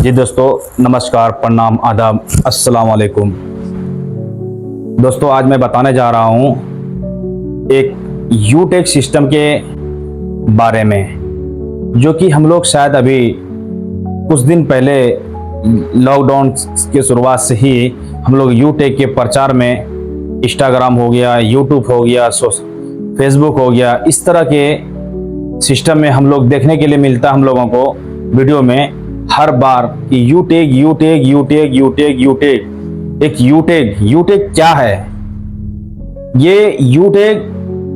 जी दोस्तों, नमस्कार, प्रणाम, आदाब, अस्सलाम वालेकुम। दोस्तों, आज मैं बताने जा रहा हूँ एक यूटेक सिस्टम के बारे में, जो कि हम लोग शायद अभी कुछ दिन पहले लॉकडाउन के शुरुआत से ही हम लोग यूटेक के प्रचार में इंस्टाग्राम हो गया, यूट्यूब हो गया, फेसबुक हो गया, इस तरह के सिस्टम में हम लोग देखने के लिए मिलता है हम लोगों को वीडियो में हर बार कि यूटेक यूटेक यूटेक यूटेक यूटेक। एक यूटेक क्या है? ये यूटेक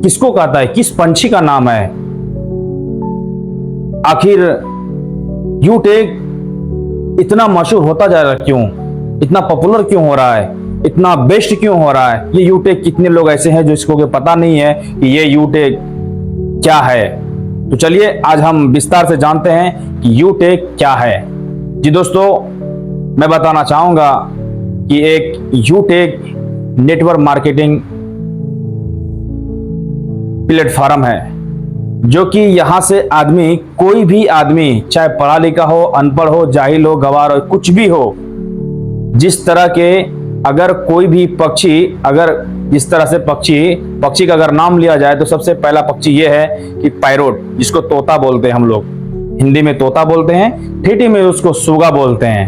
किसको कहता है? किस पंछी का नाम है? आखिर यूटेक इतना मशहूर होता जा रहा है क्यों? इतना पॉपुलर क्यों हो रहा है? इतना बेस्ट क्यों हो रहा है? ये यूटेक कितने लोग ऐसे हैं जो इसको पता नहीं है कि ये यूटेक क्या है? तो चलिए आज हम विस्तार से जानते हैं कि यूटेक क्या है। जी दोस्तों, मैं बताना चाहूंगा कि एक यूटेक नेटवर्क मार्केटिंग प्लेटफॉर्म है, जो कि यहां से आदमी, कोई भी आदमी, चाहे पढ़ा लिखा हो, अनपढ़ हो, जाहिल हो, गवार हो, कुछ भी हो, जिस तरह के, अगर कोई भी पक्षी, अगर जिस तरह से पक्षी का अगर नाम लिया जाए तो सबसे पहला पक्षी ये है कि पैरोट, जिसको तोता बोलते हैं हम लोग, हिंदी में तोता बोलते हैं, ठेठी में उसको सुगा बोलते हैं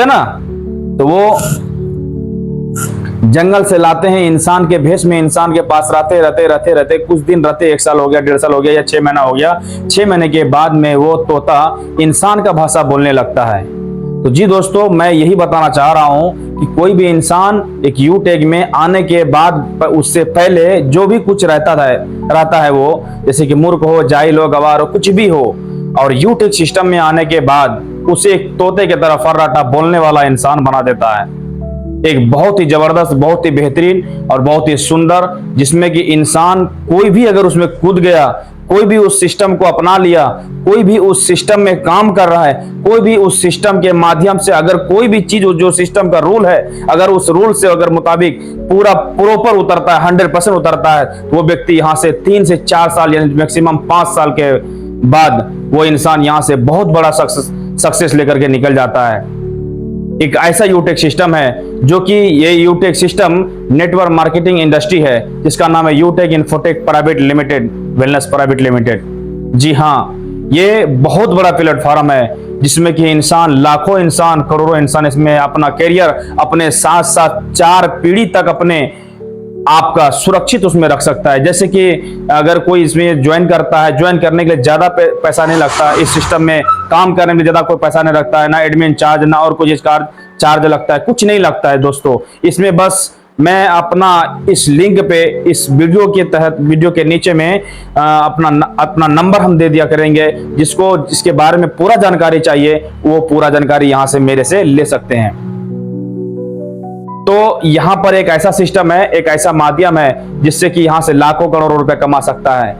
ना। तो वो जंगल से लाते हैं इंसान के भेष में, इंसान के पास रहते कुछ दिन रहते, 1 साल हो गया, 1.5 साल हो गया, या 6 महीना हो गया। 6 महीने के बाद में वो तोता इंसान का भाषा बोलने लगता है। तो जी दोस्तों, मैं यही बताना चाह रहा हूं कि कोई भी इंसान एक यूटेक में आने के बाद, उससे पहले जो भी कुछ रहता है वो, जैसे कि मूर्ख हो, जाहिल हो, गवार हो, कुछ भी हो, और यूटेक सिस्टम में आने के बाद उसे एक तोते की तरह फर्राटा बोलने वाला इंसान बना देता है। एक बहुत ही जबरदस्त, बहुत ही बेहतरीन और बहुत ही सुंदर, जिसमें कि इंसान कोई भी अगर उसमें कूद गया, कोई भी उस सिस्टम को अपना लिया, कोई भी उस सिस्टम में काम कर रहा है, कोई भी उस सिस्टम के माध्यम से अगर कोई भी चीज, जो सिस्टम का रूल है, अगर उस रूल से अगर मुताबिक पूरा प्रॉपर उतरता है, 100% उतरता है, तो वो व्यक्ति यहाँ से 3 से 4 साल यानी मैक्सिमम 5 साल के बाद वो इंसान यहाँ से बहुत बड़ा सक्सेस लेकर के निकल जाता है। एक ऐसा यूटेक सिस्टम है, जो कि ये Utech system network marketing industry है, जिसका नाम है Utech Infotech private limited, wellness private limited. जी हाँ, ये बहुत बड़ा प्लेटफॉर्म है, जिसमें कि इंसान, लाखों इंसान, करोड़ों इंसान इसमें अपना करियर, अपने साथ साथ 4 पीढ़ी तक अपने आपका सुरक्षित उसमें रख सकता है। जैसे कि अगर कोई इसमें ज्वाइन करता है, ज्वाइन करने के लिए ज्यादा पैसा नहीं लगता, इस सिस्टम में काम करने में ज्यादा कोई पैसा नहीं लगता है, ना एडमिन चार्ज, ना और कोई चार्ज लगता है, कुछ नहीं लगता है दोस्तों। इसमें बस मैं अपना इस लिंक पे, इस वीडियो के तहत, वीडियो के नीचे में अपना नंबर हम दे दिया करेंगे, जिसके बारे में पूरा जानकारी चाहिए, वो पूरा जानकारी यहाँ से मेरे से ले सकते हैं। तो यहाँ पर एक ऐसा सिस्टम है, एक ऐसा माध्यम है, जिससे कि यहाँ से लाखों करोड़ों रुपए कमा सकता है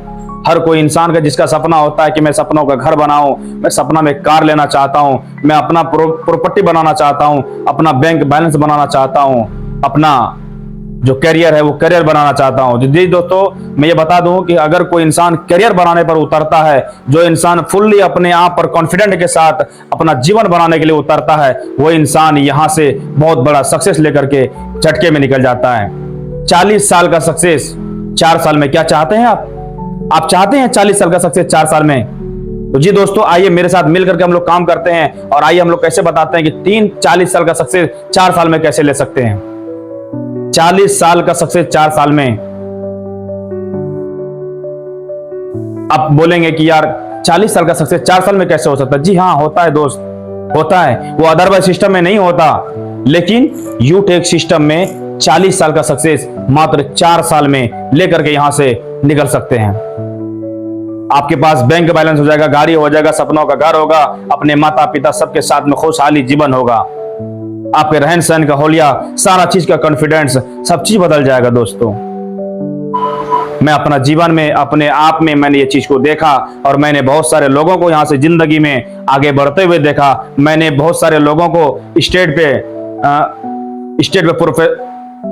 हर कोई इंसान का, जिसका सपना होता है कि मैं सपनों का घर बनाऊं, मैं सपना में कार लेना चाहता हूं, मैं अपना प्रॉपर्टी बनाना चाहता हूं, अपना बैंक बैलेंस बनाना चाहता हूं, अपना जो करियर है वो करियर बनाना चाहता हूं। जी दोस्तों, मैं ये बता दूं कि अगर कोई इंसान करियर बनाने पर उतरता है, जो इंसान फुल्ली अपने आप पर कॉन्फिडेंट के साथ अपना जीवन बनाने के लिए उतरता है, वो इंसान यहाँ से बहुत बड़ा सक्सेस लेकर के झटके में निकल जाता है। 40 साल का सक्सेस 4 साल में, क्या चाहते हैं आप चाहते हैं 40 साल का सक्सेस 4 साल में? तो जी दोस्तों, आइए मेरे साथ मिलकर के हम लोग काम करते हैं, और आइए हम लोग कैसे बताते हैं कि 40 साल का सक्सेस 4 साल में कैसे ले सकते हैं। 40 साल का सक्सेस 4 साल में। आप बोलेंगे कि यार 40 साल का सक्सेस 4 साल में कैसे हो सकता है? जी हाँ, होता है दोस्त, होता है। वो अदरवाइज सिस्टम में नहीं होता, लेकिन यूटेक सिस्टम में 40 साल का सक्सेस मात्र 4 साल में लेकर के यहां से निकल सकते हैं। आपके पास बैंक बैलेंस हो जाएगा, गाड़ी हो जाएगा, सपनों का घर होगा, अपने माता पिता सबके साथ में खुशहाली जीवन होगा, आपके रहन सहन का होलिया, सारा चीज का कॉन्फिडेंस, सब चीज बदल जाएगा दोस्तों। मैं अपना जीवन में, अपने आप में मैंने ये चीज को देखा, और मैंने बहुत सारे लोगों को यहाँ से जिंदगी में आगे बढ़ते हुए देखा। मैंने बहुत सारे लोगों को स्टेट पे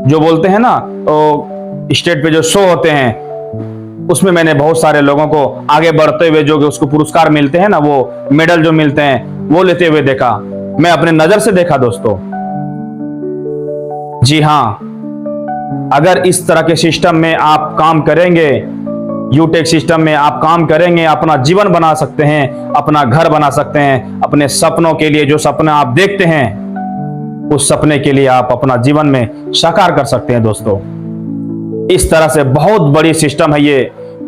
जो बोलते हैं ना, तो स्टेट पे जो शो होते हैं, उसमें मैंने बहुत सारे लोगों को आगे बढ़ते हुए, जो कि उसको पुरस्कार मिलते हैं ना, वो मेडल जो मिलते हैं, वो लेते हुए देखा, मैं अपने नजर से देखा दोस्तों। जी हां, अगर इस तरह के सिस्टम में आप काम करेंगे, यूटेक सिस्टम में आप काम करेंगे, अपना जीवन बना सकते हैं, अपना घर बना सकते हैं, अपने सपनों के लिए जो सपने आप देखते हैं उस सपने के लिए आप अपना जीवन में साकार कर सकते हैं दोस्तों। इस तरह से बहुत बड़ी सिस्टम है ये,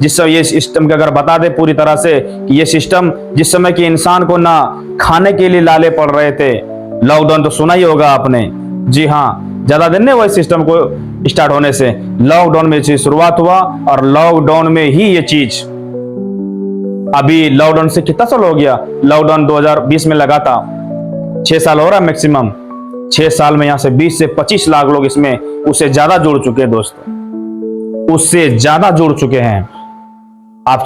ये सिस्टम के अगर बता दे पूरी तरह से कि ये सिस्टम जिस समय कि इंसान को ना खाने के लिए लाले पड़ रहे थे, लॉकडाउन तो सुना ही होगा आपने। जी हाँ, ज्यादा दिन नहीं हुआ इस सिस्टम को स्टार्ट होने से, लॉकडाउन में चीज शुरुआत हुआ और लॉकडाउन में ही ये चीज, अभी लॉकडाउन से कितना साल हो गया, लॉकडाउन 2020 में लगा था, 6 साल हो रहा है मैक्सिमम। 6 साल में यहां से 20 से 25 लाख लोग इसमें उससे ज्यादा जुड़ चुके हैं दोस्तों, उससे ज्यादा जुड़ चुके हैं। आप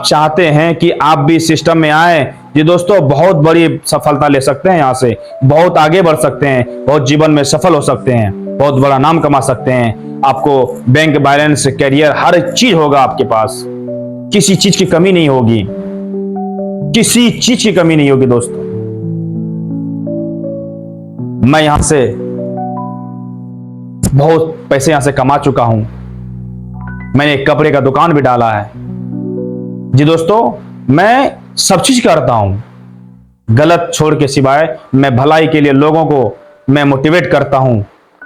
चाहते हैं कि आप भी सिस्टम में आए जी दोस्तों, बहुत बड़ी सफलता ले सकते हैं, यहां से बहुत आगे बढ़ सकते हैं, बहुत जीवन में सफल हो सकते हैं, बहुत बड़ा नाम कमा सकते हैं। आपको बैंक बैलेंस, करियर, हर एक चीज होगा आपके पास, किसी चीज की कमी नहीं होगी, किसी चीज की कमी नहीं होगी दोस्तों। मैं यहां से बहुत पैसे यहां से कमा चुका हूं, मैंने एक कपड़े का दुकान भी डाला है जी दोस्तों। मैं सब चीज करता हूं, गलत छोड़ के सिवाय मैं भलाई के लिए लोगों को मैं मोटिवेट करता हूं,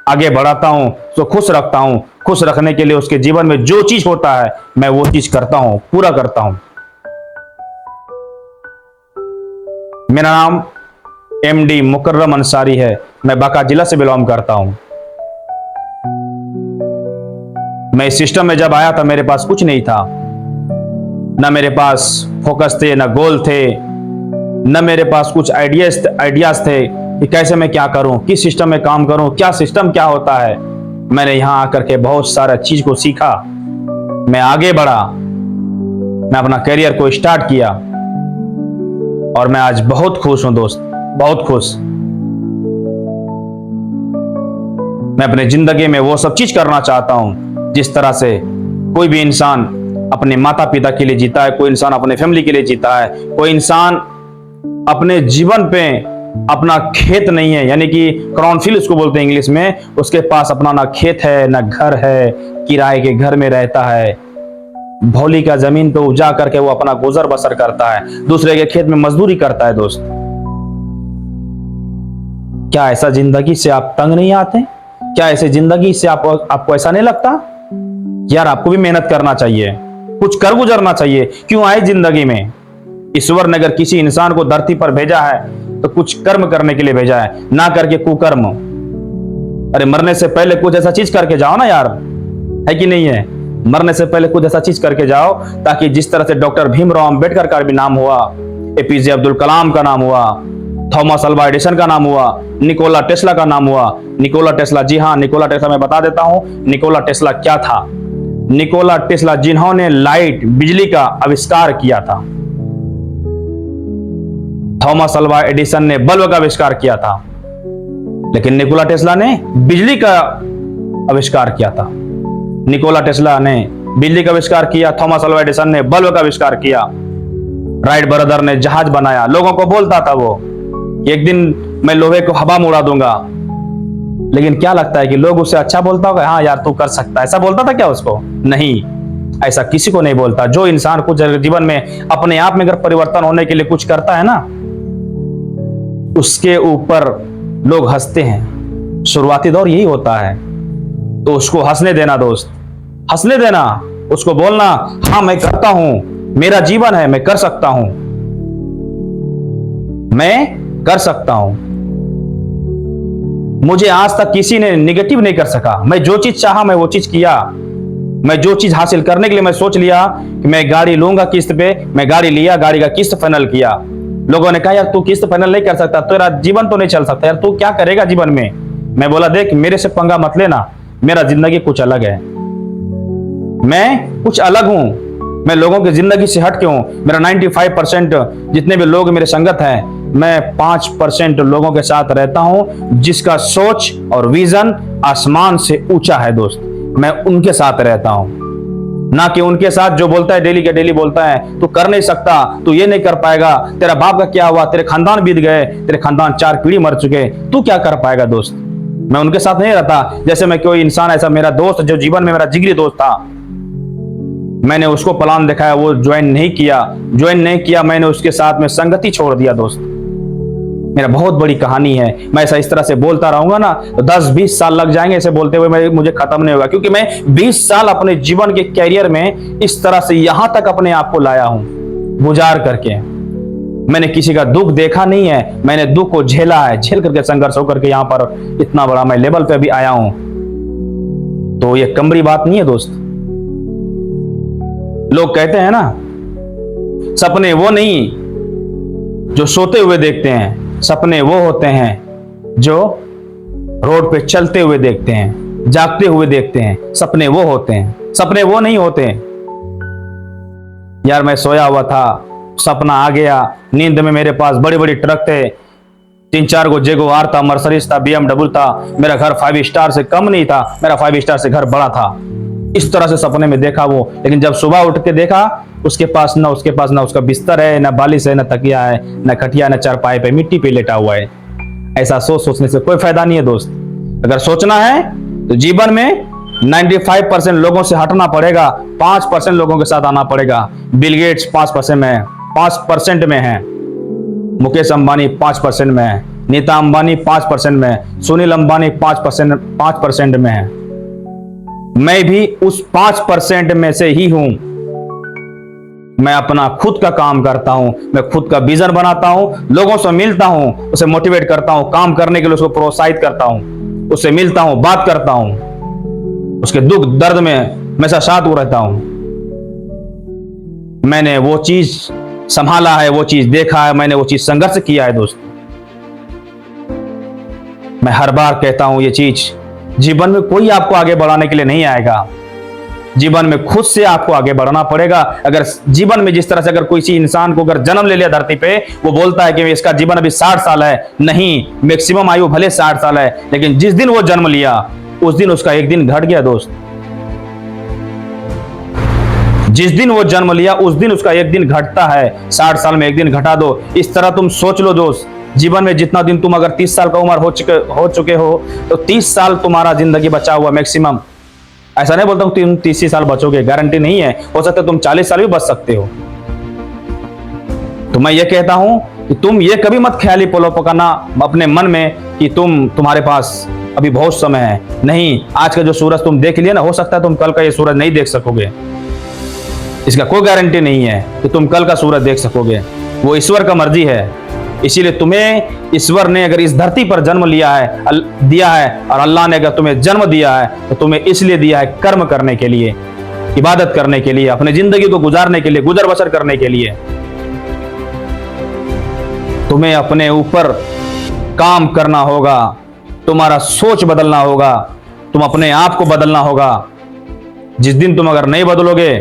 आगे बढ़ाता हूं, तो खुश रखता हूं। खुश रखने के लिए उसके जीवन में जो चीज होता है मैं वो चीज करता हूं, पूरा करता हूं। मेरा नाम MD मुकर्रम अंसारी है, मैं बांका जिला से बिलोंग करता हूं। मैं इस सिस्टम में जब आया था मेरे पास कुछ नहीं था, ना मेरे पास फोकस थे, ना गोल थे, ना मेरे पास कुछ आइडियाज थे कि कैसे मैं क्या करूं, किस सिस्टम में काम करूं, क्या सिस्टम क्या होता है। मैंने यहां आकर के बहुत सारा चीज को सीखा, मैं आगे बढ़ा, मैं अपना करियर को स्टार्ट किया और मैं आज बहुत खुश हूं दोस्त, बहुत खुश। मैं अपने जिंदगी में वो सब चीज करना चाहता हूं जिस तरह से कोई भी इंसान अपने माता पिता के लिए जीता है, कोई इंसान अपने फैमिली के लिए जीता है, कोई इंसान अपने जीवन पे अपना खेत नहीं है, यानी कि क्रॉनफील्ड उसको बोलते हैं इंग्लिश में, उसके पास अपना ना खेत है ना घर है, किराए के घर में रहता है, भौली का जमीन पे उपजा करके वो अपना गुजर बसर करता है, दूसरे के खेत में मजदूरी करता है दोस्त। क्या ऐसा जिंदगी से आप तंग नहीं आते? क्या ऐसे जिंदगी से आपको ऐसा नहीं लगता यार आपको भी मेहनत करना चाहिए, कुछ कर गुजरना चाहिए? क्यों आए जिंदगी में? ईश्वर ने अगर किसी इंसान को धरती पर भेजा है तो कुछ कर्म करने के लिए भेजा है, ना करके कुकर्म। अरे मरने से पहले कुछ ऐसा चीज करके जाओ ना यार, है कि नहीं है? मरने से पहले कुछ ऐसा चीज करके जाओ ताकि जिस तरह से डॉक्टर भीमराव अंबेडकर का भी नाम हुआ, APJ अब्दुल कलाम का नाम हुआ, थॉमस अल्वा एडिसन का नाम हुआ, निकोला टेस्ला का नाम हुआ। निकोला टेस्ला, जी हाँ, निकोला टेस्ला मैं बता देता हूं निकोला टेस्ला क्या था। निकोला टेस्ला जिन्होंने लाइट, बिजली का आविष्कार किया था। थॉमस अल्वा एडिसन ने बल्ब का आविष्कार किया था, लेकिन निकोला टेस्ला ने बिजली का आविष्कार किया था। निकोला टेस्ला ने बिजली का आविष्कार किया, थॉमस अल्वा एडिसन ने बल्ब का आविष्कार किया, राइट ब्रदर ने जहाज बनाया। लोगों को बोलता था वो एक दिन मैं लोहे को हवा में उड़ा दूंगा, लेकिन क्या लगता है कि लोग उससे अच्छा बोलता होगा, हाँ यार तू कर सकता है, ऐसा बोलता था क्या उसको? नहीं, ऐसा किसी को नहीं बोलता। जो इंसान कुछ जीवन में अपने आप में अगर परिवर्तन होने के लिए कुछ करता है ना, उसके ऊपर लोग हंसते हैं। शुरुआती दौर यही होता है, तो उसको हंसने देना दोस्त, हंसने देना, उसको बोलना हाँ मैं करता हूं, मेरा जीवन है, मैं कर सकता हूं, मैं कर सकता हूं। मुझे आज तक किसी ने निगेटिव नहीं कर सका। मैं जो चीज चाहा मैं वो चीज किया। मैं जो चीज हासिल करने के लिए मैं सोच लिया कि मैं गाड़ी लूंगा किस्त पे, मैं गाड़ी लिया, गाड़ी का किस्त फाइनल किया। लोगों ने कहा यार तू किस्त फाइनल नहीं कर सकता, तेरा जीवन तो नहीं चल सकता यार, तू क्या करेगा जीवन में? मैं बोला देख मेरे से पंगा मत लेना, मेरा जिंदगी कुछ अलग है, मैं कुछ अलग हूं, मैं लोगों की जिंदगी से हट के हूं। मेरा 95% जितने भी लोग मेरे संगत हैं, मैं 5% लोगों के साथ रहता हूं जिसका सोच और विजन आसमान से ऊंचा है दोस्त, मैं उनके साथ रहता हूं। ना कि उनके साथ जो बोलता है डेली के डेली बोलता है तू कर नहीं सकता, तू ये नहीं कर पाएगा, तेरा बाप का क्या हुआ, तेरे खानदान बीत गए, तेरे खानदान 4 पीढ़ी मर चुके, तू क्या कर पाएगा दोस्त। मैं उनके साथ नहीं रहता। जैसे मैं कोई इंसान ऐसा, मेरा दोस्त जो जीवन में मेरा जिगरी दोस्त था, मैंने उसको प्लान दिखाया, वो ज्वाइन नहीं किया, मैंने उसके साथ में संगति छोड़ दिया दोस्त। मेरा बहुत बड़ी कहानी है। मैं ऐसा इस तरह से बोलता रहूंगा ना तो 10-20 साल लग जाएंगे ऐसे बोलते हुए, मुझे खत्म नहीं होगा, क्योंकि मैं 20 साल अपने जीवन के कैरियर में इस तरह से यहां तक अपने आप को लाया हूं गुजार करके। मैंने किसी का दुख देखा नहीं है, मैंने दुख को झेला है, झेल करके संघर्ष होकर के यहां पर इतना बड़ा मैं लेवल पे भी आया हूं। तो ये कमरी बात नहीं है दोस्त। लोग कहते हैं ना, सपने वो नहीं जो सोते हुए देखते हैं, सपने वो होते हैं जो रोड पे चलते हुए देखते हैं, जागते हुए देखते हैं। सपने वो होते हैं, सपने वो नहीं होते। यार मैं सोया हुआ था, सपना आ गया, नींद में मेरे पास बड़े बड़े ट्रक थे, 3-4 गो जेगुआर था, मर्सिडीज था, BMW था, मेरा घर 5 स्टार से कम नहीं था, मेरा 5 स्टार से घर बड़ा था। इस तरह से सपने में देखा वो। लेकिन जब सुबह उठ के देखा, उसके पास ना उसका बिस्तर है, ना बालिश है, ना तकिया है, ना खटिया, ना चारपाई पे मिट्टी पे लेटा हुआ है। ऐसा सोचने से कोई फायदा नहीं है दोस्त। अगर सोचना है तो जीवन में 95% लोगों से हटना पड़ेगा, 5% लोगों के साथ आना पड़ेगा। बिल गेट्स 5% में है, मुकेश अंबानी 5% में है, नीता अंबानी 5% में है, सुनील अंबानी 5% में है। मैं भी उस 5% में से ही हूं। मैं अपना खुद का काम करता हूं, मैं खुद का विजन बनाता हूं, लोगों से मिलता हूं, उसे मोटिवेट करता हूं, काम करने के लिए उसको प्रोत्साहित करता हूं, उससे मिलता हूं, बात करता हूं, उसके दुख दर्द में हमेशा साथ रहता हूं। मैंने वो चीज संभाला है, वो चीज देखा है, मैंने वो चीज संघर्ष किया है दोस्त। मैं हर बार कहता हूं ये चीज, जीवन में कोई आपको आगे बढ़ाने के लिए नहीं आएगा, जीवन में खुद से आपको आगे बढ़ना पड़ेगा। अगर जीवन में जिस तरह से अगर कोई इंसान को अगर जन्म ले लिया धरती पे, वो बोलता है कि इसका जीवन अभी 60 साल है, नहीं, मैक्सिमम आयु भले 60 साल है, लेकिन जिस दिन वो जन्म लिया उस दिन उसका एक दिन घट गया दोस्त। जिस दिन वो जन्म लिया उस दिन उसका एक दिन घटता है। 60 साल में एक दिन घटा दो, इस तरह तुम सोच लो दोस्त। जीवन में जितना दिन तुम अगर 30 साल का उम्र हो चुके हो तो 30 साल तुम्हारा जिंदगी बचा हुआ मैक्सिमम। ऐसा नहीं बोलता हूं तुम 30 साल बचोगे, गारंटी नहीं है, हो सकता है तुम 40 साल भी बच सकते हो। तो मैं ये कहता हूं कि तुम ये कभी मत ख्याली पोलो पकाना अपने मन में कि तुम्हारे पास अभी बहुत समय है। नहीं, आज का जो सूरज तुम देख लिया ना, हो सकता है तुम कल का ये सूरज नहीं देख सकोगे। इसका कोई गारंटी नहीं है कि तुम कल का सूरज देख सकोगे, वो ईश्वर का मर्जी है। इसीलिए तुम्हें ईश्वर ने अगर इस धरती पर जन्म दिया है और अल्लाह ने अगर तुम्हें जन्म दिया है तो तुम्हें इसलिए दिया है कर्म करने के लिए, इबादत करने के लिए, अपनी जिंदगी को गुजारने के लिए, गुजर बसर करने के लिए। तुम्हें अपने ऊपर काम करना होगा, तुम्हारा सोच बदलना होगा, तुम अपने आप को बदलना होगा। जिस दिन तुम अगर नहीं बदलोगे,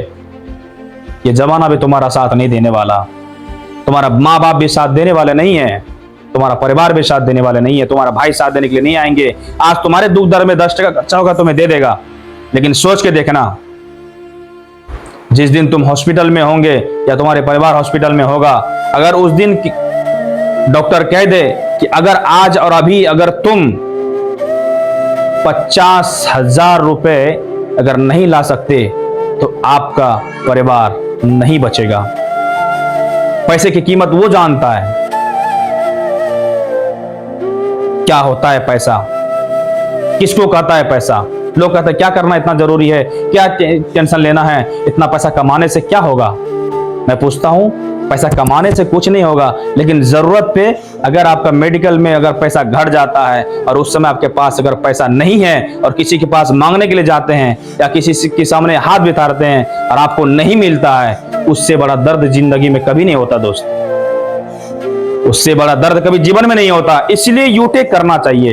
ये जमाना भी तुम्हारा साथ नहीं देने वाला, तुम्हारा माँ बाप भी साथ देने वाले नहीं है, तुम्हारा परिवार भी साथ देने वाले नहीं है, तुम्हारा भाई साथ देने के लिए नहीं आएंगे। आज तुम्हारे दुख दर्द में 10 टका खर्चा होगा, तुम्हें दे देगा, लेकिन सोच के देखना, जिस दिन तुम हॉस्पिटल में होंगे या तुम्हारे परिवार हॉस्पिटल में होगा, अगर उस दिन डॉक्टर कह दे कि अगर आज और अभी अगर तुम 50,000 रुपए अगर नहीं ला सकते तो आपका परिवार नहीं बचेगा। पैसे की कीमत वो जानता है, क्या होता है पैसा, किसको कहता है पैसा। लोग कहते हैं क्या करना इतना जरूरी है, क्या टेंशन लेना है, इतना पैसा कमाने से क्या होगा। मैं पूछता हूं, पैसा कमाने से कुछ नहीं होगा, लेकिन जरूरत पे अगर आपका मेडिकल में अगर पैसा घट जाता है और उस समय आपके पास अगर पैसा नहीं है और किसी के पास मांगने के लिए जाते हैं या किसी के सामने हाथ बितारते हैं और आपको नहीं मिलता है, उससे बड़ा दर्द जिंदगी में कभी नहीं होता दोस्त। उससे बड़ा दर्द कभी जीवन में नहीं होता। इसलिए यूटेक करना चाहिए,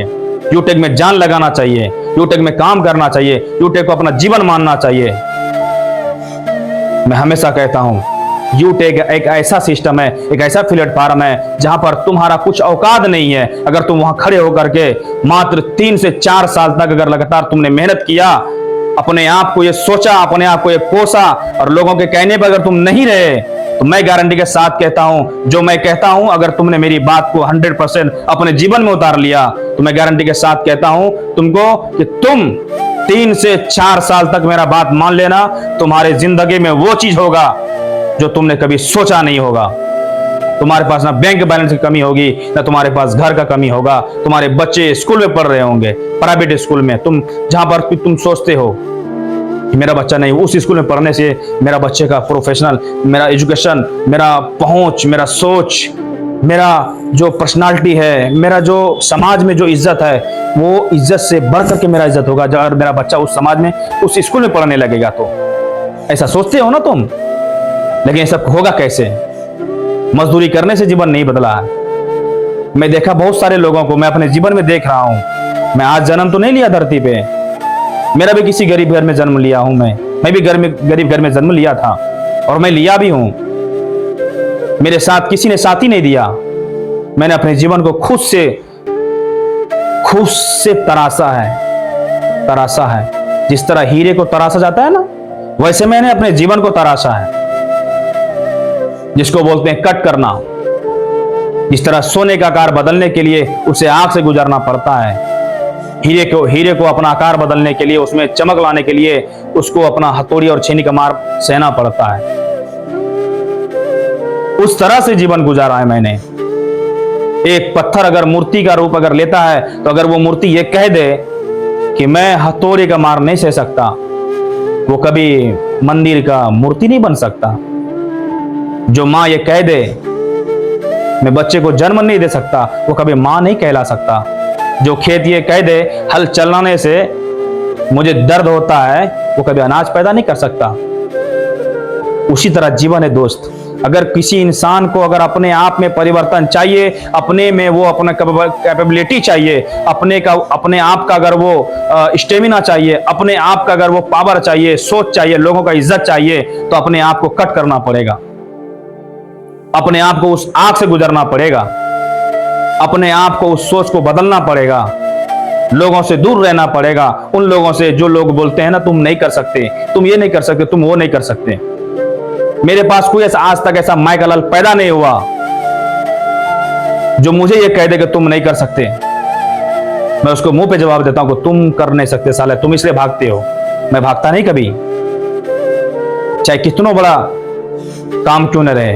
यूटेक में जान लगाना चाहिए, यूटेक में काम करना चाहिए, यूटेक को अपना जीवन मानना चाहिए। मैं हमेशा कहता हूं, यूटेक एक ऐसा सिस्टम है, एक ऐसा प्लेटफॉर्म है जहां पर तुम्हारा कुछ औकात नहीं है। अगर तुम वहां खड़े होकर के मात्र 3 से 4 साल तक अगर लगातार तुमने मेहनत किया अपने आप को ये सोचा, अपने आप को ये कोसा, और लोगों के कहने पर अगर तुम नहीं रहे तो मैं गारंटी के साथ कहता हूं, जो मैं कहता हूं, अगर तुमने मेरी बात को 100% अपने जीवन में उतार लिया तो मैं गारंटी के साथ कहता हूं तुमको कि तुम 3 से 4 साल तक मेरा बात मान लेना, तुम्हारे जिंदगी में वो चीज होगा जो तुमने कभी सोचा नहीं होगा। तुम्हारे पास ना बैंक बैलेंस की कमी होगी, ना तुम्हारे पास घर का कमी होगा। तुम्हारे बच्चे स्कूल में पढ़ रहे होंगे, प्राइवेट स्कूल में, तुम जहां पर तुम सोचते हो कि मेरा बच्चा नहीं, उस स्कूल में पढ़ने से मेरा बच्चे का प्रोफेशनल, मेरा एजुकेशन, मेरा पहुंच, मेरा सोच, मेरा जो पर्सनालिटी है, मेरा जो समाज में जो इज्जत है, वो इज्जत से बढ़ करके मेरा इज्जत होगा अगर मेरा बच्चा उस समाज में, उस स्कूल में पढ़ने लगेगा। तो ऐसा सोचते हो ना तुम, लेकिन सब होगा कैसे? मजदूरी करने से जीवन नहीं बदला है। मैं देखा बहुत सारे लोगों को, मैं अपने जीवन में देख रहा हूं। मैं आज जन्म तो नहीं लिया धरती पे, मेरा भी किसी गरीब घर में जन्म लिया हूं। मैं भी गरीब घर में जन्म लिया था, और मैं लिया भी हूं। मेरे साथ किसी ने साथ ही नहीं दिया। मैंने अपने जीवन को खुद से तराशा है। जिस तरह हीरे को तराशा जाता है ना, वैसे मैंने अपने जीवन को तराशा है, जिसको बोलते हैं कट करना। जिस तरह सोने का आकार बदलने के लिए उसे आग से गुजरना पड़ता है, हीरे को अपना आकार बदलने के लिए, उसमें चमक लाने के लिए उसको अपना हथौड़ी और छेनी का मार सहना पड़ता है। उस तरह से जीवन गुजारा है मैंने। एक पत्थर अगर मूर्ति का रूप अगर लेता है, तो अगर वो मूर्ति ये कह दे कि मैं हथौड़ी का मार नहीं सह सकता, वो कभी मंदिर का मूर्ति नहीं बन सकता। जो माँ ये कह दे मैं बच्चे को जन्म नहीं दे सकता, वो कभी माँ नहीं कहला सकता। जो खेत ये कह दे हल चलाने से मुझे दर्द होता है, वो कभी अनाज पैदा नहीं कर सकता। उसी तरह जीवन है दोस्त। अगर किसी इंसान को अगर अपने आप में परिवर्तन चाहिए, अपने में वो अपना कैपेबिलिटी चाहिए, अपने आप का अगर वो स्टेमिना चाहिए, अपने आप का अगर वो पावर चाहिए, सोच चाहिए, लोगों का इज्जत चाहिए, तो अपने आप को कट करना पड़ेगा। अपने आप को उस आग से गुजरना पड़ेगा। अपने आप को उस सोच को बदलना पड़ेगा। लोगों से दूर रहना पड़ेगा, उन लोगों से जो लोग बोलते हैं ना तुम नहीं कर सकते, तुम ये नहीं कर सकते, तुम वो नहीं कर सकते। मेरे पास कोई ऐसा आज तक ऐसा माइक लाल पैदा नहीं हुआ जो मुझे ये कह दे कि तुम नहीं कर सकते। मैं उसको मुंह पे जवाब देता हूं कि तुम कर नहीं सकते साले, तुम इसलिए भागते हो। मैं भागता नहीं कभी, चाहे कितना बड़ा काम क्यों न रहे,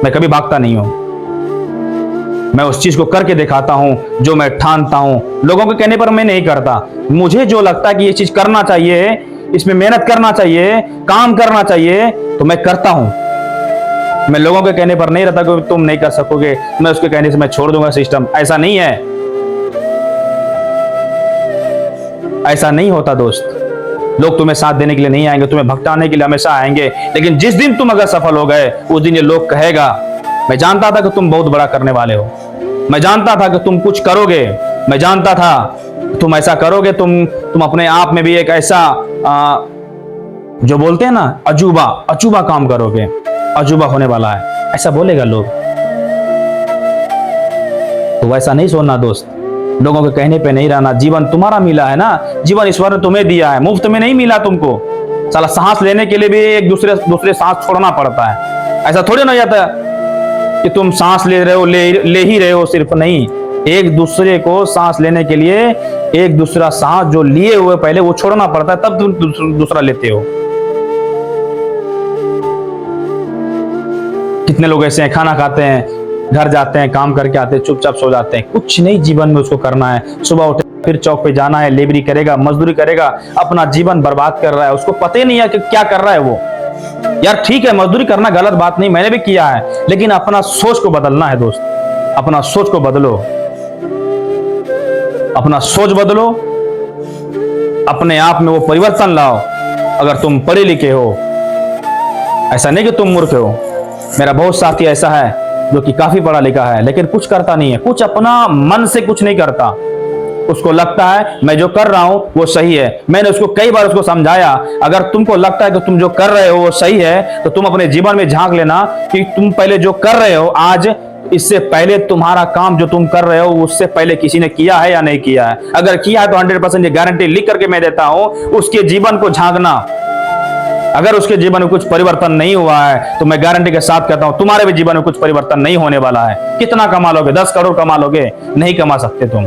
मैं कभी भागता नहीं हूं। मैं उस चीज को करके दिखाता हूं जो मैं ठानता हूं। लोगों के कहने पर मैं नहीं करता। मुझे जो लगता है कि ये चीज करना चाहिए, इसमें मेहनत करना चाहिए, काम करना चाहिए, तो मैं करता हूं। मैं लोगों के कहने पर नहीं रहता कि तुम नहीं कर सकोगे, मैं उसके कहने से मैं छोड़ दूंगा सिस्टम। ऐसा नहीं है, ऐसा नहीं होता दोस्त। लोग तुम्हें साथ देने के लिए नहीं आएंगे, तुम्हें भटकाने के लिए हमेशा आएंगे। लेकिन जिस दिन तुम अगर सफल हो गए, उस दिन ये लोग कहेगा मैं जानता था कि तुम बहुत बड़ा करने वाले हो, मैं जानता था कि तुम कुछ करोगे, मैं जानता था तुम ऐसा करोगे, तुम अपने आप में भी एक ऐसा जो बोलते हैं ना अजूबा काम करोगे, अजूबा होने वाला है, ऐसा बोलेगा लोग। तो वैसा नहीं सोचना दोस्त, लोगों के कहने पे नहीं रहना। जीवन तुम्हारा मिला है ना, जीवन ईश्वर ने तुम्हें दिया है, मुफ्त में नहीं मिला तुमको। साला सांस लेने के लिए भी एक दूसरे सांस छोड़ना पड़ता है। ऐसा थोड़ी ना जाता कि तुम सांस ले रहे हो, ले ही रहे हो, सिर्फ नहीं। एक दूसरे को सांस लेने के लिए एक दूसरा सांस जो लिए हुए पहले वो छोड़ना पड़ता है, तब तुम दूसरा लेते हो। कितने लोग ऐसे हैं, खाना खाते हैं, घर जाते हैं, काम करके आते हैं, चुपचाप सो जाते हैं। कुछ नहीं जीवन में उसको करना है। सुबह उठे फिर चौक पे जाना है, लेबरी करेगा, मजदूरी करेगा, अपना जीवन बर्बाद कर रहा है। उसको पता ही नहीं है कि क्या कर रहा है वो। यार ठीक है, मजदूरी करना गलत बात नहीं, मैंने भी किया है, लेकिन अपना सोच को बदलना है दोस्त। अपना सोच को बदलो, अपना सोच बदलो, अपने आप में वो परिवर्तन लाओ। अगर तुम पढ़े लिखे हो, ऐसा नहीं कि तुम मूर्ख हो। मेरा बहुत साथी ऐसा है जो कि काफी पढ़ा लिखा है, लेकिन कुछ करता नहीं है, कुछ अपना मन से कुछ नहीं करता। उसको लगता है मैं जो कर रहा हूं वो सही है। मैंने उसको कई बार उसको समझाया, अगर तुमको लगता है कि तुम जो कर रहे हो वो सही है, तो तुम अपने जीवन में झांक लेना कि तुम पहले जो कर रहे हो आज इससे पहले तुम्हारा काम जो तुम कर रहे हो उससे पहले किसी ने किया है या नहीं किया है? अगर किया है तो 100% ये गारंटी लिख करके मैं देता हूं, उसके जीवन को झांकना। अगर उसके जीवन में कुछ परिवर्तन नहीं हुआ है तो मैं गारंटी के साथ कहता हूं तुम्हारे भी जीवन में कुछ परिवर्तन नहीं होने वाला है। कितना कमा लोगे? 10 करोड़ कमा लोगे? नहीं कमा सकते तुम।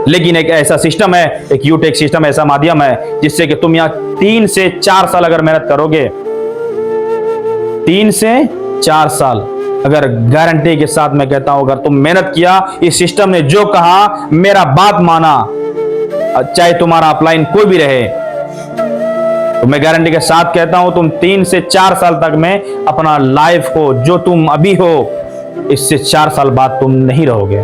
लेकिन एक ऐसा सिस्टम है, एक यूटेक सिस्टम ऐसा माध्यम है जिससे कि तुम यहाँ 3 से 4 साल अगर मेहनत करोगे, 3 से 4 साल अगर गारंटी के साथ मैं कहता हूं, अगर तुम मेहनत किया, इस सिस्टम ने जो कहा मेरा बात माना, चाहे तुम्हारा अपलाइन कोई भी रहे, तो मैं गारंटी के साथ कहता हूं तुम 3 से 4 साल तक में अपना लाइफ को जो तुम अभी हो, इससे 4 साल बाद तुम नहीं रहोगे।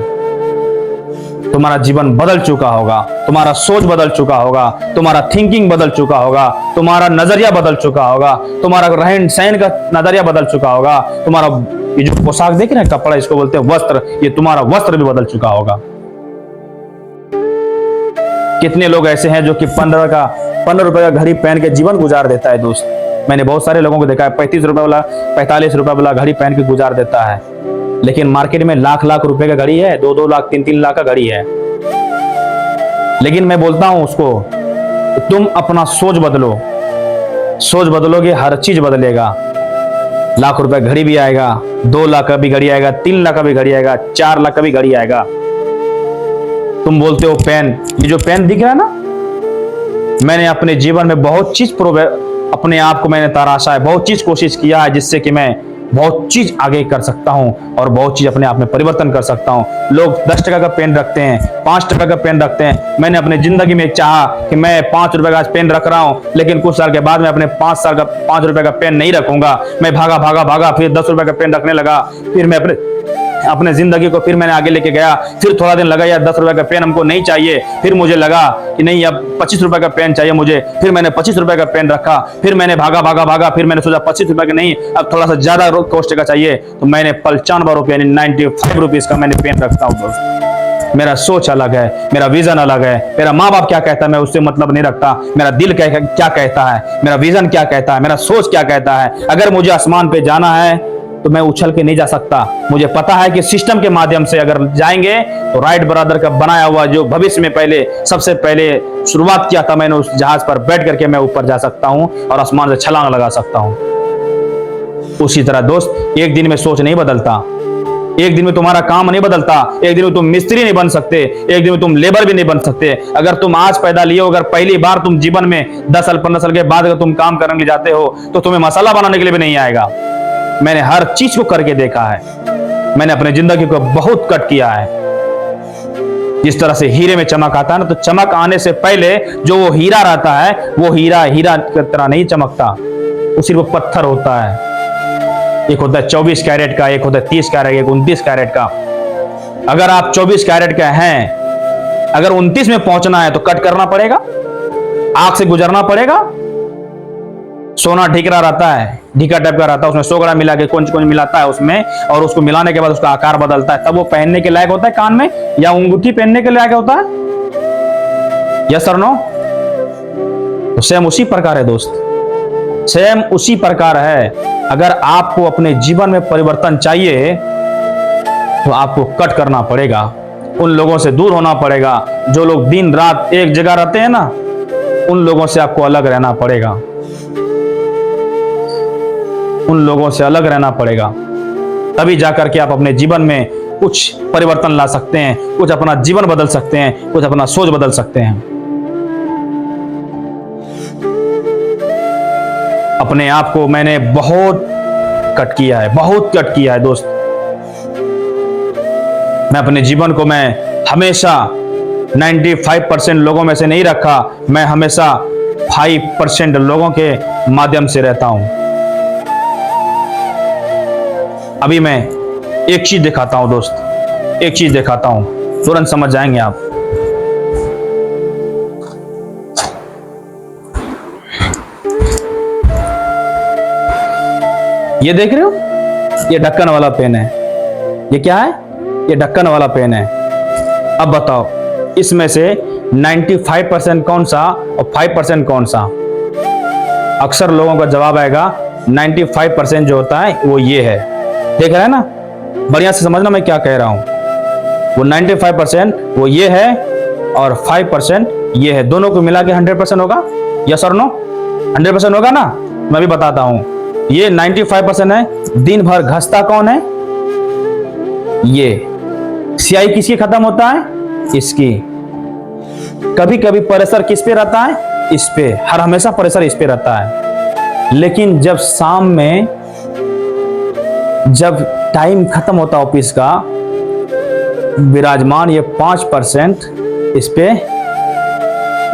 तुम्हारा जीवन बदल चुका होगा, तुम्हारा सोच बदल चुका होगा, तुम्हारा थिंकिंग बदल चुका होगा, तुम्हारा नजरिया बदल चुका होगा, तुम्हारा रहन सहन का नजरिया बदल चुका होगा, तुम्हारा ये जो पोशाक देख रहे हैं, कपड़ा इसको बोलते हैं वस्त्र, ये तुम्हारा वस्त्र भी बदल चुका होगा। कितने लोग ऐसे हैं जो कि 15 रुपए का घड़ी पहन के जीवन गुजार देता है दोस्त। मैंने बहुत सारे लोगों को देखा है 35 रुपए वाला, 45 रुपए वाला घड़ी पहन के गुजार देता है, लेकिन मार्केट में लाख लाख रुपए का घड़ी है, 2-2 लाख 3-3 लाख का घड़ी है। लेकिन मैं बोलता हूं उसको, तुम अपना सोच बदलो, सोच बदलोगे हर चीज बदलेगा। लाख रुपए घड़ी भी आएगा, 2 लाख का भी घड़ी आएगा, 3 लाख का भी घड़ी आएगा, 4 लाख का भी घड़ी आएगा। तुम बोलते हो पेन, ये जो पेन दिख रहा है ना, मैंने अपने जीवन में बहुत चीज अपने आप को मैंने तराशा है, बहुत चीज कोशिश किया है जिससे कि मैं बहुत चीज आगे कर सकता हूं और बहुत चीज अपने आप में परिवर्तन कर सकता हूं। लोग 10 टका का पेन रखते हैं, 5 टका का पेन रखते हैं। मैंने अपने जिंदगी में चाहा कि मैं 5 रुपए का पेन रख रहा हूं, लेकिन कुछ साल के बाद मैं अपने 5 साल का 5 रुपए का पेन नहीं रखूंगा। मैं भागा भागा भागा, फिर 10 रुपए का पेन रखने लगा, फिर मैं अपने जिंदगी को फिर मैंने आगे लेके गया। फिर थोड़ा दिन लगा, यार 10 रुपए का पेन हमको नहीं चाहिए, फिर मुझे लगा कि नहीं अब 25 रुपए का पेन चाहिए मुझे, फिर मैंने 25 रुपए का पेन रखा। फिर मैंने भागा भागा भागा, फिर मैंने सोचा 25 रुपए का नहीं, अब थोड़ा सा ज्यादा कॉस्ट का चाहिए, तो मैंने 95 रुपये 95 रुपीज का मैंने पेन रखता हूँ दोस्त। मेरा सोच अलग है, मेरा विजन अलग है। मेरा माँ बाप क्या कहता है मैं उससे मतलब नहीं रखता, मेरा दिल क्या कहता है, मेरा विजन क्या कहता है, मेरा सोच क्या कहता है। अगर मुझे आसमान पे जाना है तो मैं उछल के नहीं जा सकता। मुझे पता है कि सिस्टम के माध्यम से अगर जाएंगे तो राइट ब्रदर का बनाया हुआ जो भविष्य में पहले सबसे पहले शुरुआत किया था, मैंने उस जहाज पर बैठ करके मैं ऊपर जा सकता हूं और आसमान से छलांग लगा सकता हूं। उसी तरह दोस्त, एक दिन में सोच नहीं बदलता, एक दिन में तुम्हारा काम नहीं बदलता, एक दिन में तुम मिस्त्री नहीं बन सकते, एक दिन में तुम लेबर भी नहीं बन सकते। अगर तुम आज पैदा लिए हो, अगर पहली बार तुम जीवन में 10 साल 15 साल के बाद अगर तुम काम करने जाते हो तो तुम्हें मसाला बनाने के लिए भी नहीं आएगा। मैंने हर चीज को करके देखा है, मैंने अपने जिंदगी को बहुत कट किया है। जिस तरह से हीरे में चमक आता है ना, तो चमक आने से पहले जो वो हीरा रहता है, वो हीरा की तरह नहीं चमकता, वो सिर्फ पत्थर होता है। एक होता है 24 कैरेट का, एक होता है 30 कैरेट, एक 29 कैरेट का। अगर आप 24 कैरेट का हैं, अगर 29 में पहुंचना है तो कट करना पड़ेगा, आग से गुजरना पड़ेगा। सोना ढिकरा रहता है, ढिका टाइप का रहता है, उसमें 100 ग्राम मिला के कुंज मिलाता है उसमें, और उसको मिलाने के बाद उसका आकार बदलता है, तब वो पहनने के लायक होता है कान में, या अंगूठी पहनने के लायक होता है। यस और नो? तो सेम उसी प्रकार है दोस्त, सेम उसी प्रकार है। अगर आपको अपने जीवन में परिवर्तन चाहिए तो आपको कट करना पड़ेगा, उन लोगों से दूर होना पड़ेगा जो लोग दिन रात एक जगह रहते हैं ना, उन लोगों से आपको अलग रहना पड़ेगा, उन लोगों से अलग रहना पड़ेगा। तभी जाकर के आप अपने जीवन में कुछ परिवर्तन ला सकते हैं, कुछ अपना जीवन बदल सकते हैं, कुछ अपना सोच बदल सकते हैं। अपने आप को मैंने बहुत कट किया है, बहुत कट किया है दोस्त। मैं अपने जीवन को मैं हमेशा 95% लोगों में से नहीं रखा, मैं हमेशा 5% लोगों के माध्यम से रहता हूं। अभी मैं एक चीज दिखाता हूं दोस्त, एक चीज दिखाता हूं, तुरंत समझ जाएंगे आप। ये देख रहे हो, ये ढक्कन वाला पेन है। ये क्या है? ये ढक्कन वाला पेन है। अब बताओ इसमें से 95% कौन सा और 5% कौन सा? अक्सर लोगों का जवाब आएगा 95% जो होता है वो ये है। देख रहे हैं ना, बढ़िया से समझना मैं क्या कह रहा हूं। वो 95% वो ये है और 5% ये है, दोनों को मिला के 100% होगा। यस और नो? 100% होगा ना? मैं भी बताता हूं। ये 95% है। दिन भर घसता कौन है? ये स्याही किसकी खत्म होता है? इसकी। कभी कभी प्रेशर किस पे रहता है? इस पे। हर हमेशा प्रेशर इस पे रहता है। लेकिन जब शाम में जब टाइम खत्म होता है ऑफिस का, विराजमान ये 5% इस पे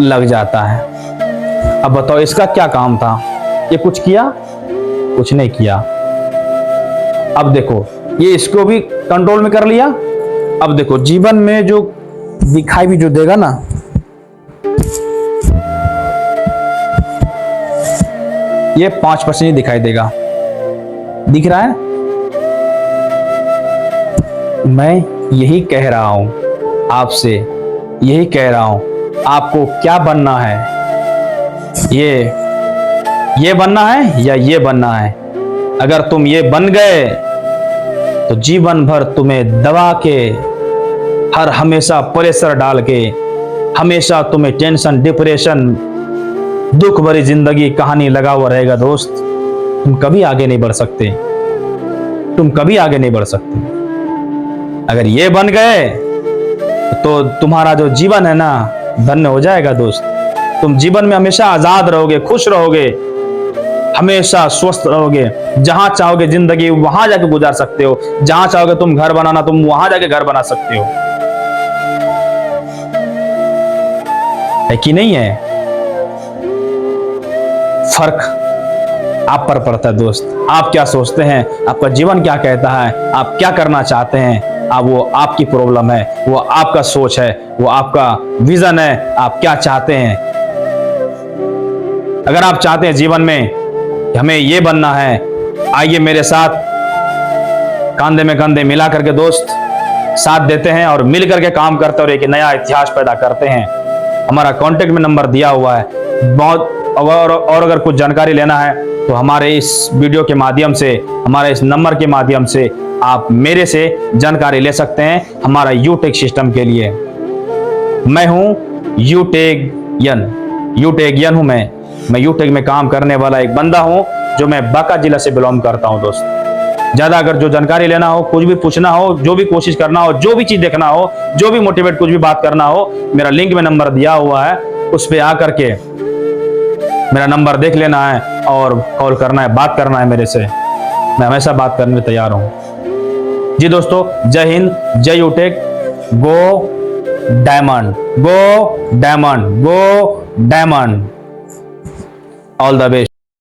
लग जाता है। अब बताओ इसका क्या काम था? ये कुछ किया? कुछ नहीं किया। अब देखो ये इसको भी कंट्रोल में कर लिया। अब देखो जीवन में जो दिखाई भी जो देगा ना, ये 5% ही दिखाई देगा। दिख रहा है? मैं यही कह रहा हूं आपसे, यही कह रहा हूं। आपको क्या बनना है? ये बनना है या ये बनना है? अगर तुम ये बन गए तो जीवन भर तुम्हें दबा के, हर हमेशा प्रेशर डाल के, हमेशा तुम्हें टेंशन, डिप्रेशन, दुख भरी जिंदगी कहानी लगा हुआ रहेगा दोस्त। तुम कभी आगे नहीं बढ़ सकते, तुम कभी आगे नहीं बढ़ सकते। अगर ये बन गए तो तुम्हारा जो जीवन है ना धन्य हो जाएगा दोस्त। तुम जीवन में हमेशा आजाद रहोगे, खुश रहोगे, हमेशा स्वस्थ रहोगे। जहां चाहोगे जिंदगी वहां जाके गुजार सकते हो। जहां चाहोगे तुम घर बनाना, तुम वहां जाके घर बना सकते हो। है कि नहीं है? फर्क आप पर पड़ता है दोस्त। आप क्या सोचते हैं? आपका जीवन क्या कहता है? आप क्या करना चाहते हैं? वो आपकी प्रॉब्लम है, वो आपका सोच है, वो आपका विजन है। आप क्या चाहते हैं? अगर आप चाहते हैं जीवन में कि हमें ये बनना है, आइए मेरे साथ कंधे में कंधे मिला करके दोस्त साथ देते हैं और मिल करके काम करते और एक नया इतिहास पैदा करते हैं। हमारा कांटेक्ट में नंबर दिया हुआ है। बहुत और अगर कुछ जानकारी लेना है तो हमारे इस वीडियो के माध्यम से, हमारे इस नंबर के माध्यम से आप मेरे से जानकारी ले सकते हैं हमारा यूटेक सिस्टम के लिए। मैं हूं यूटेक हूं मैं यूटेक में काम करने वाला एक बंदा हूं जो मैं बांका जिला से बिलोंग करता हूं दोस्त। ज्यादा अगर जो जानकारी लेना हो, कुछ भी पूछना हो, जो भी कोशिश करना हो, जो भी चीज देखना हो, जो भी मोटिवेट कुछ भी बात करना हो, मेरा लिंक में नंबर दिया हुआ है, उस पे आकर के मेरा नंबर देख लेना है और कॉल करना है, बात करना है मेरे से। मैं हमेशा बात करने में तैयार हूं। जी दोस्तों, जय हिंद, जय Utech. Go diamond, go diamond, go diamond. All the best.